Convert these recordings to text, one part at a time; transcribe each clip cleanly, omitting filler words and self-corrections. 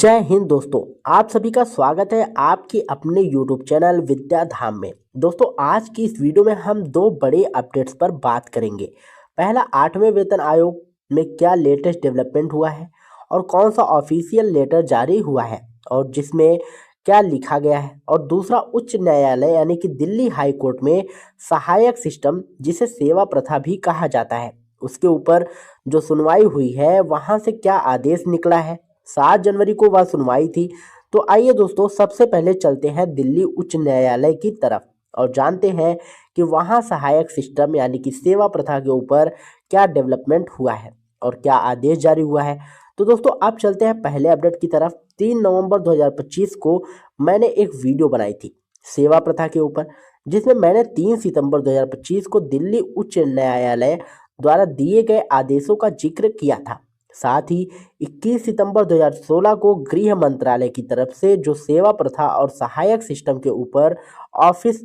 जय हिंद दोस्तों। आप सभी का स्वागत है आपके अपने YouTube चैनल विद्या धाम में। दोस्तों, आज की इस वीडियो में हम दो बड़े अपडेट्स पर बात करेंगे। पहला, 8वें वेतन आयोग में क्या लेटेस्ट डेवलपमेंट हुआ है और कौन सा ऑफिशियल लेटर जारी हुआ है और जिसमें क्या लिखा गया है। और दूसरा, उच्च न्यायालय यानी कि दिल्ली हाई कोर्ट में सहायक सिस्टम, जिसे सेवा प्रथा भी कहा जाता है, उसके ऊपर जो सुनवाई हुई है वहाँ से क्या आदेश निकला है। 7 जनवरी को वह सुनवाई थी। तो आइए दोस्तों, सबसे पहले चलते हैं दिल्ली उच्च न्यायालय की तरफ और जानते हैं कि वहाँ सहायक सिस्टम यानी कि सेवा प्रथा के ऊपर क्या डेवलपमेंट हुआ है और क्या आदेश जारी हुआ है। तो दोस्तों, आप चलते हैं पहले अपडेट की तरफ। 3 नवंबर 2025 को मैंने एक वीडियो बनाई थी सेवा प्रथा के ऊपर, जिसमें मैंने 3 सितंबर 2025 को दिल्ली उच्च न्यायालय द्वारा दिए गए आदेशों का जिक्र किया था। साथ ही 21 सितंबर 2016 को गृह मंत्रालय की तरफ से जो सेवा प्रथा और सहायक सिस्टम के ऊपर ऑफिस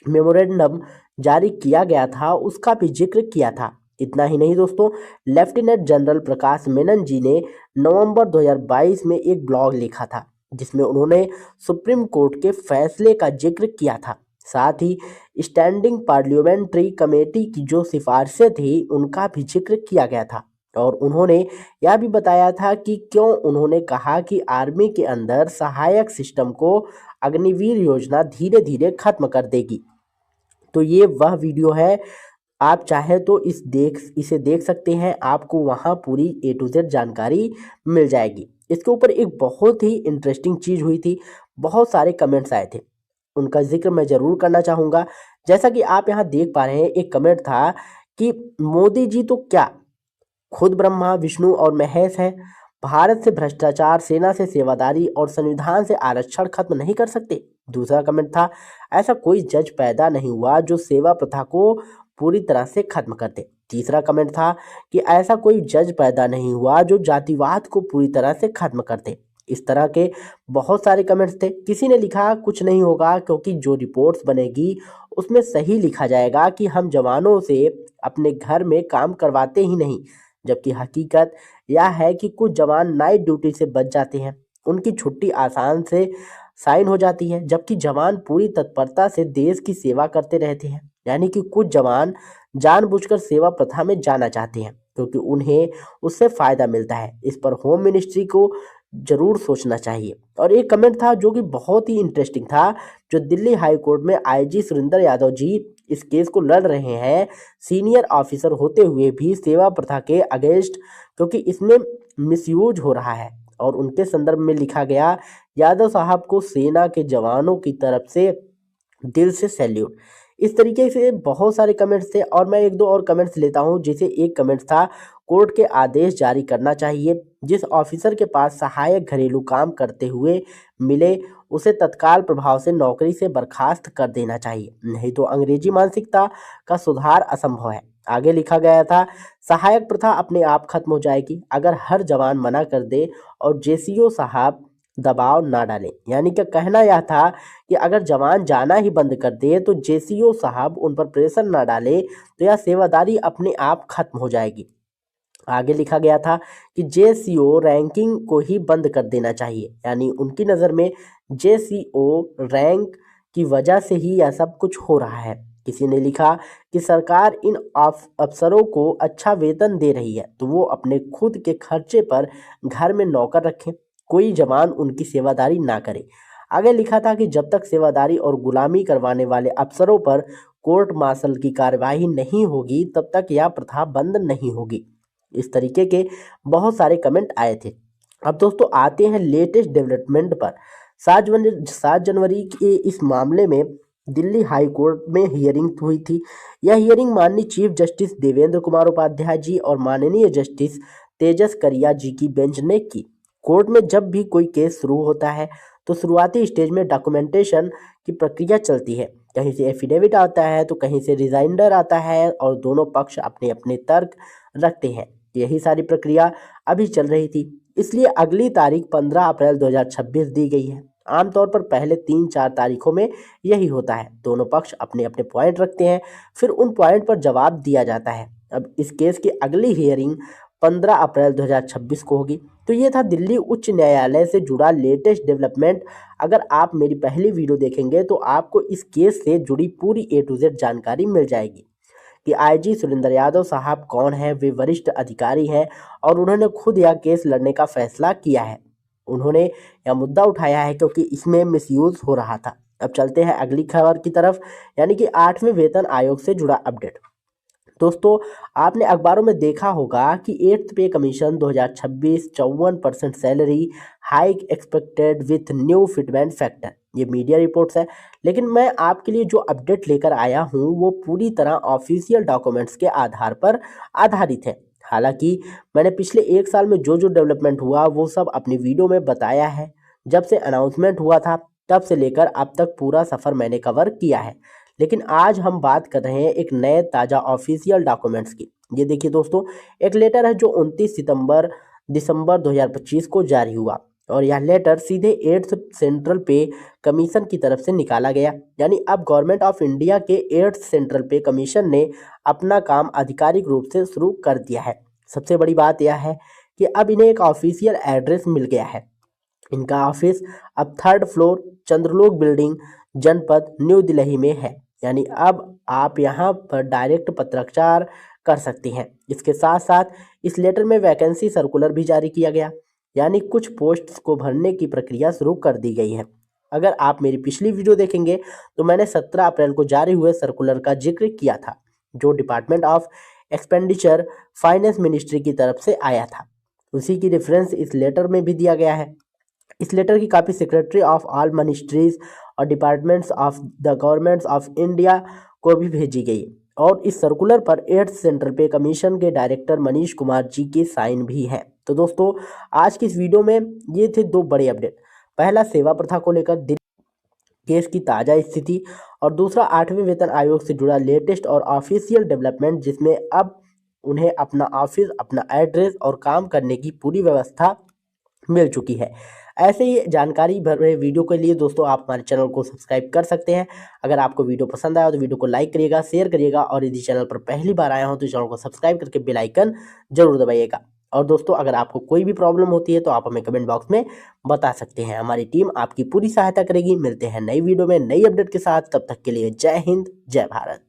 मेमोरेंडम जारी किया गया था, उसका भी जिक्र किया था। इतना ही नहीं दोस्तों, लेफ्टिनेंट जनरल प्रकाश मेनन जी ने नवंबर 2022 में एक ब्लॉग लिखा था जिसमें उन्होंने सुप्रीम कोर्ट के फैसले का जिक्र किया था। साथ ही स्टैंडिंग पार्लियामेंट्री कमेटी की जो सिफारिशें थी उनका भी जिक्र किया गया था। और उन्होंने यह भी बताया था कि क्यों उन्होंने कहा कि आर्मी के अंदर सहायक सिस्टम को अग्निवीर योजना धीरे धीरे खत्म कर देगी। तो ये वह वीडियो है, आप चाहे तो इसे देख सकते हैं। आपको वहाँ पूरी A to Z जानकारी मिल जाएगी। इसके ऊपर एक बहुत ही इंटरेस्टिंग चीज़ हुई थी, बहुत सारे कमेंट्स आए थे, उनका जिक्र मैं ज़रूर करना चाहूँगा। जैसा कि आप यहाँ देख पा रहे हैं, एक कमेंट था कि मोदी जी तो क्या खुद ब्रह्मा विष्णु और महेश हैं, भारत से भ्रष्टाचार, सेना से सेवादारी और संविधान से आरक्षण खत्म नहीं कर सकते। दूसरा कमेंट था, ऐसा कोई जज पैदा नहीं हुआ जो सेवा प्रथा को पूरी तरह से खत्म कर दे। तीसरा कमेंट था कि ऐसा कोई जज पैदा नहीं हुआ जो जातिवाद को पूरी तरह से खत्म कर दे। इस तरह के बहुत सारे कमेंट्स थे। किसी ने लिखा कुछ नहीं होगा क्योंकि जो रिपोर्ट्स बनेगी उसमें सही लिखा जाएगा कि हम जवानों से अपने घर में काम करवाते ही नहीं, जबकि हकीकत यह है कि कुछ जवान नाइट ड्यूटी से बच जाते हैं, उनकी छुट्टी आसान से साइन हो जाती है, जबकि जवान पूरी तत्परता से देश की सेवा करते रहते हैं। यानी कि कुछ जवान जानबूझकर सेवा प्रथा में जाना चाहते हैं क्योंकि उन्हें उससे फायदा मिलता है। इस पर होम मिनिस्ट्री को जरूर सोचना चाहिए। और एक कमेंट था जो कि बहुत ही इंटरेस्टिंग था, जो दिल्ली हाई कोर्ट में IG सुरेंद्र यादव जी इस केस को लड़ रहे हैं, सीनियर ऑफिसर होते हुए भी सेवा प्रथा के अगेंस्ट, क्योंकि इसमें मिसयूज हो रहा है। और उनके संदर्भ में लिखा गया, यादव साहब को सेना के जवानों की तरफ से दिल से सैल्यूट। इस तरीके से बहुत सारे कमेंट्स थे और मैं एक दो और कमेंट्स लेता हूं। जैसे एक कमेंट था, कोर्ट के आदेश जारी करना चाहिए, जिस ऑफिसर के पास सहायक घरेलू काम करते हुए मिले उसे तत्काल प्रभाव से नौकरी से बर्खास्त कर देना चाहिए, नहीं तो अंग्रेजी मानसिकता का सुधार असंभव है। आगे लिखा गया था, सहायक प्रथा अपने आप खत्म हो जाएगी अगर हर जवान मना कर दे और JCO साहब दबाव ना डालें। यानी कि कहना यह था कि अगर जवान जाना ही बंद कर दे तो JCO साहब उन पर प्रेशर ना डाले तो यह सेवादारी अपने आप खत्म हो जाएगी। आगे लिखा गया था कि JCO रैंकिंग को ही बंद कर देना चाहिए, यानी उनकी नज़र में JCO रैंक की वजह से ही यह सब कुछ हो रहा है। किसी ने लिखा कि सरकार इन अफसरों को अच्छा वेतन दे रही है तो वो अपने खुद के खर्चे पर घर में नौकर रखें, कोई जवान उनकी सेवादारी ना करे। आगे लिखा था कि जब तक सेवादारी और गुलामी करवाने वाले अफसरों पर कोर्ट मार्शल की कार्यवाही नहीं होगी तब तक यह प्रथा बंद नहीं होगी। इस तरीके के बहुत सारे कमेंट आए थे। अब दोस्तों आते हैं लेटेस्ट डेवलपमेंट पर। 7 जनवरी के इस मामले में दिल्ली हाई कोर्ट में हियरिंग हुई थी। यह हियरिंग माननीय चीफ जस्टिस देवेंद्र कुमार उपाध्याय जी और माननीय जस्टिस तेजस करिया जी की बेंच ने की। कोर्ट में जब भी कोई केस शुरू होता है तो शुरुआती स्टेज में डॉक्यूमेंटेशन की प्रक्रिया चलती है। कहीं से एफिडेविट आता है तो कहीं से रिजाइंडर आता है और दोनों पक्ष अपने अपने तर्क रखते हैं। यही सारी प्रक्रिया अभी चल रही थी, इसलिए अगली तारीख 15 अप्रैल 2026 दी गई है। आमतौर पर पहले 3-4 तारीखों में यही होता है, दोनों पक्ष अपने अपने पॉइंट रखते हैं, फिर उन पॉइंट पर जवाब दिया जाता है। अब इस केस की अगली हियरिंग 15 अप्रैल 2026 को होगी। तो ये था दिल्ली उच्च न्यायालय से जुड़ा लेटेस्ट डेवलपमेंट। अगर आप मेरी पहली वीडियो देखेंगे तो आपको इस केस से जुड़ी पूरी A to Z जानकारी मिल जाएगी कि आईजी सुरेंद्र यादव साहब कौन है। वे वरिष्ठ अधिकारी हैं और उन्होंने खुद यह केस लड़ने का फैसला किया है। उन्होंने यह मुद्दा उठाया है क्योंकि इसमें मिसयूज हो रहा था। अब चलते हैं अगली खबर की तरफ, यानी कि 8वें वेतन आयोग से जुड़ा अपडेट। दोस्तों, आपने अखबारों में देखा होगा कि 8th पे commission 2026 54% salary hike expected with new fitment factor, ये मीडिया रिपोर्ट्स है। लेकिन मैं आपके लिए जो अपडेट लेकर आया हूँ वो पूरी तरह ऑफिशियल डॉक्यूमेंट्स के आधार पर आधारित है। हालांकि मैंने पिछले 1 साल में जो जो डेवलपमेंट हुआ वो सब अपनी वीडियो में बताया है। जब से अनाउंसमेंट हुआ था तब से लेकर अब तक पूरा सफ़र मैंने कवर किया है। लेकिन आज हम बात कर रहे हैं एक नए ताज़ा ऑफिशियल डॉक्यूमेंट्स की। ये देखिए दोस्तों, एक लेटर है जो 29 दिसंबर 2025 को जारी हुआ और यह लेटर सीधे 8th सेंट्रल पे कमीशन की तरफ से निकाला गया। यानी अब गवर्नमेंट ऑफ इंडिया के 8th सेंट्रल पे कमीशन ने अपना काम आधिकारिक रूप से शुरू कर दिया है। सबसे बड़ी बात यह है कि अब इन्हें एक ऑफिशियल एड्रेस मिल गया है। इनका ऑफिस अब 3rd फ्लोर चंद्रलोक बिल्डिंग, जनपद न्यू दिल्ली में है। यानी अब आप यहाँ पर डायरेक्ट पत्राचार कर सकती हैं। इसके साथ साथ इस लेटर में वैकेंसी सर्कुलर भी जारी किया गया, यानी कुछ पोस्ट्स को भरने की प्रक्रिया शुरू कर दी गई है। अगर आप मेरी पिछली वीडियो देखेंगे तो मैंने 17 अप्रैल को जारी हुए सर्कुलर का जिक्र किया था, जो department of expenditure finance ministry की तरफ से आया था। उसी की रेफरेंस इस लेटर में भी दिया गया है। इस लेटर की copy secretary of all ministries और departments of the governments of India को भी भेजी गई और इस सर्कुलर पर 8th सेंट्रल पे कमीशन के डायरेक्टर मनीष कुमार जी के साइन भी हैं। तो दोस्तों, आज की इस वीडियो में ये थे 2 बड़े अपडेट। पहला, सेवा प्रथा को लेकर दिल्ली केस की ताज़ा स्थिति, और दूसरा 8वें वेतन आयोग से जुड़ा लेटेस्ट और ऑफिशियल डेवलपमेंट, जिसमें अब उन्हें अपना ऑफिस, अपना एड्रेस और काम करने की पूरी व्यवस्था मिल चुकी है। ऐसे ही जानकारी भरे वीडियो के लिए दोस्तों आप हमारे चैनल को सब्सक्राइब कर सकते हैं। अगर आपको वीडियो पसंद आया तो वीडियो को लाइक करिएगा, शेयर करिएगा, और यदि चैनल पर पहली बार आया हो तो चैनल को सब्सक्राइब करके बेल आइकन जरूर दबाइएगा। और दोस्तों, अगर आपको कोई भी प्रॉब्लम होती है तो आप हमें कमेंट बॉक्स में बता सकते हैं। हमारी टीम आपकी पूरी सहायता करेगी। मिलते हैं नई वीडियो में नई अपडेट के साथ, तब तक के लिए जय हिंद, जय भारत।